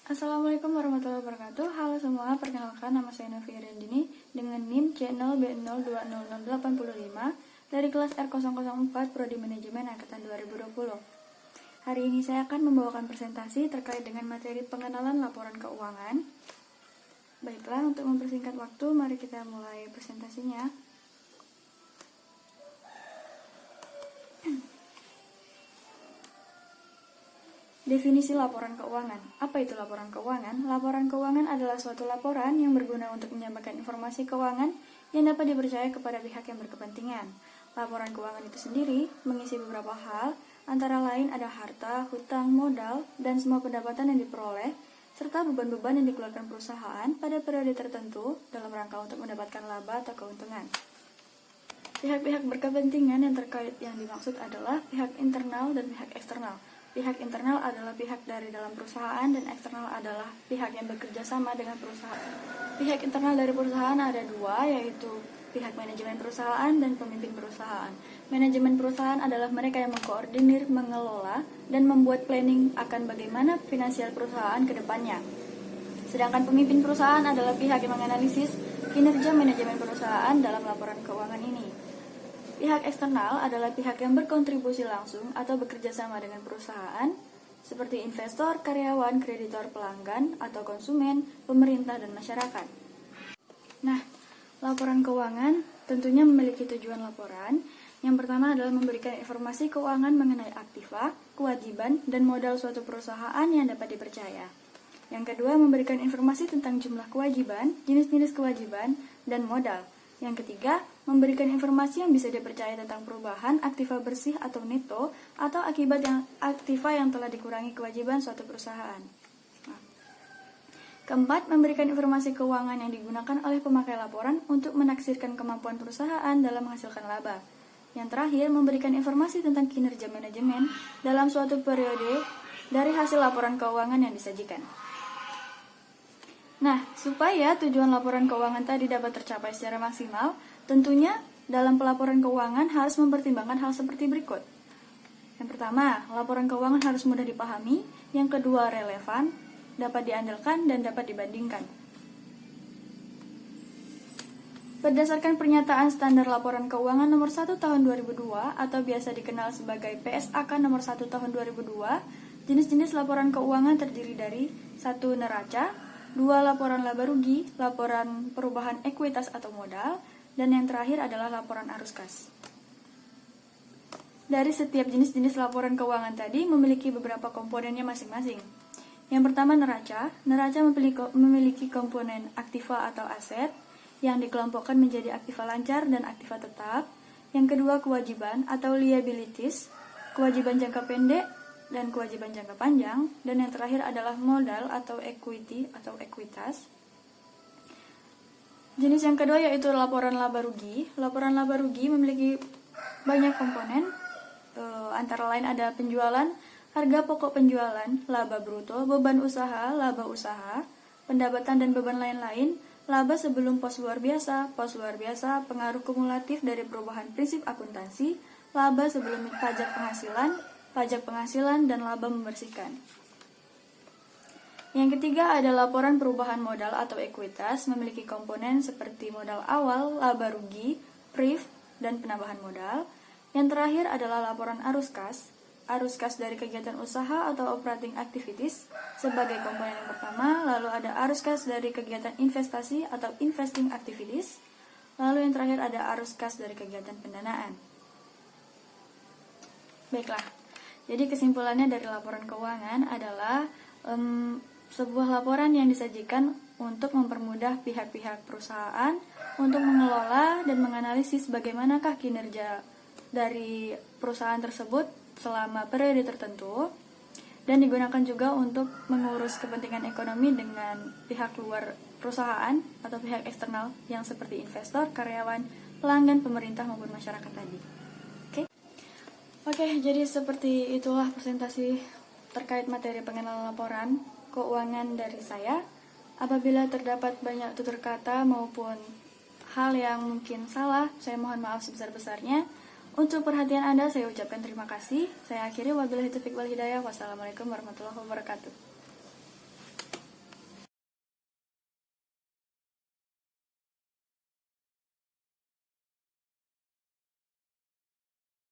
Assalamualaikum warahmatullahi wabarakatuh. Halo semua, perkenalkan nama saya Novi Rendini dengan NIM C0B0200085 dari kelas R004 Prodi Manajemen Angkatan 2020. Hari ini saya akan membawakan presentasi terkait dengan materi pengenalan laporan keuangan. Baiklah, untuk mempersingkat waktu, mari kita mulai presentasinya. Definisi laporan keuangan. Apa itu laporan keuangan? Laporan keuangan adalah suatu laporan yang berguna untuk menyampaikan informasi keuangan yang dapat dipercaya kepada pihak yang berkepentingan. Laporan keuangan itu sendiri mengisi beberapa hal, antara lain ada harta, hutang, modal, dan semua pendapatan yang diperoleh, serta beban-beban yang dikeluarkan perusahaan pada periode tertentu dalam rangka untuk mendapatkan laba atau keuntungan. Pihak-pihak berkepentingan yang terkait yang dimaksud adalah pihak internal dan pihak eksternal. Pihak internal adalah pihak dari dalam perusahaan dan eksternal adalah pihak yang bekerja sama dengan perusahaan. Pihak internal dari perusahaan ada dua, yaitu pihak manajemen perusahaan dan pemimpin perusahaan. Manajemen perusahaan adalah mereka yang mengkoordinir, mengelola, dan membuat planning akan bagaimana finansial perusahaan ke depannya. Sedangkan pemimpin perusahaan adalah pihak yang menganalisis kinerja manajemen perusahaan dalam laporan keuangan ini. Pihak eksternal adalah pihak yang berkontribusi langsung atau bekerja sama dengan perusahaan, seperti investor, karyawan, kreditor, pelanggan, atau konsumen, pemerintah, dan masyarakat. Nah, laporan keuangan tentunya memiliki tujuan laporan. Yang pertama adalah memberikan informasi keuangan mengenai aktiva, kewajiban, dan modal suatu perusahaan yang dapat dipercaya. Yang kedua, memberikan informasi tentang jumlah kewajiban, jenis-jenis kewajiban, dan modal. Yang ketiga, memberikan informasi yang bisa dipercaya tentang perubahan aktiva bersih atau neto atau akibat yang aktiva yang telah dikurangi kewajiban suatu perusahaan. Keempat, memberikan informasi keuangan yang digunakan oleh pemakai laporan untuk menaksirkan kemampuan perusahaan dalam menghasilkan laba. Yang terakhir, memberikan informasi tentang kinerja manajemen dalam suatu periode dari hasil laporan keuangan yang disajikan. Nah, supaya tujuan laporan keuangan tadi dapat tercapai secara maksimal, tentunya dalam pelaporan keuangan harus mempertimbangkan hal seperti berikut. Yang pertama, laporan keuangan harus mudah dipahami. Yang kedua, relevan, dapat diandalkan, dan dapat dibandingkan. Berdasarkan pernyataan standar laporan keuangan nomor 1 tahun 2002 atau biasa dikenal sebagai PSAK nomor 1 tahun 2002, jenis-jenis laporan keuangan terdiri dari 1. Neraca, 2. Laporan laba rugi, laporan perubahan ekuitas atau modal, dan yang terakhir adalah laporan arus kas. Dari setiap jenis-jenis laporan keuangan tadi memiliki beberapa komponennya masing-masing. Yang pertama neraca. Neraca memiliki komponen aktiva atau aset yang dikelompokkan menjadi aktiva lancar dan aktiva tetap. Yang kedua kewajiban atau liabilities, kewajiban jangka pendek dan kewajiban jangka panjang, dan yang terakhir adalah modal atau equity atau ekuitas. Jenis yang kedua yaitu laporan laba rugi. Laporan laba rugi memiliki banyak komponen, antara lain ada penjualan, harga pokok penjualan, laba bruto, beban usaha, laba usaha, pendapatan dan beban lain-lain, laba sebelum pos luar biasa, pengaruh kumulatif dari perubahan prinsip akuntansi, laba sebelum pajak penghasilan, dan laba membersihkan. Yang ketiga ada laporan perubahan modal atau ekuitas, memiliki komponen seperti modal awal, laba rugi, pref, dan penambahan modal. Yang terakhir adalah laporan arus kas dari kegiatan usaha atau operating activities sebagai komponen yang pertama, lalu ada arus kas dari kegiatan investasi atau investing activities, lalu yang terakhir ada arus kas dari kegiatan pendanaan. Baiklah. Jadi kesimpulannya dari laporan keuangan adalah sebuah laporan yang disajikan untuk mempermudah pihak-pihak perusahaan untuk mengelola dan menganalisis bagaimanakah kinerja dari perusahaan tersebut selama periode tertentu, dan digunakan juga untuk mengurus kepentingan ekonomi dengan pihak luar perusahaan atau pihak eksternal yang seperti investor, karyawan, pelanggan, pemerintah maupun masyarakat tadi. Oke, jadi seperti itulah presentasi terkait materi pengenalan laporan keuangan dari saya. Apabila terdapat banyak tutur kata maupun hal yang mungkin salah, saya mohon maaf sebesar-besarnya. Untuk perhatian Anda, saya ucapkan terima kasih. Saya akhiri, wabillahi taufiq wal hidayah. Wassalamualaikum warahmatullahi wabarakatuh.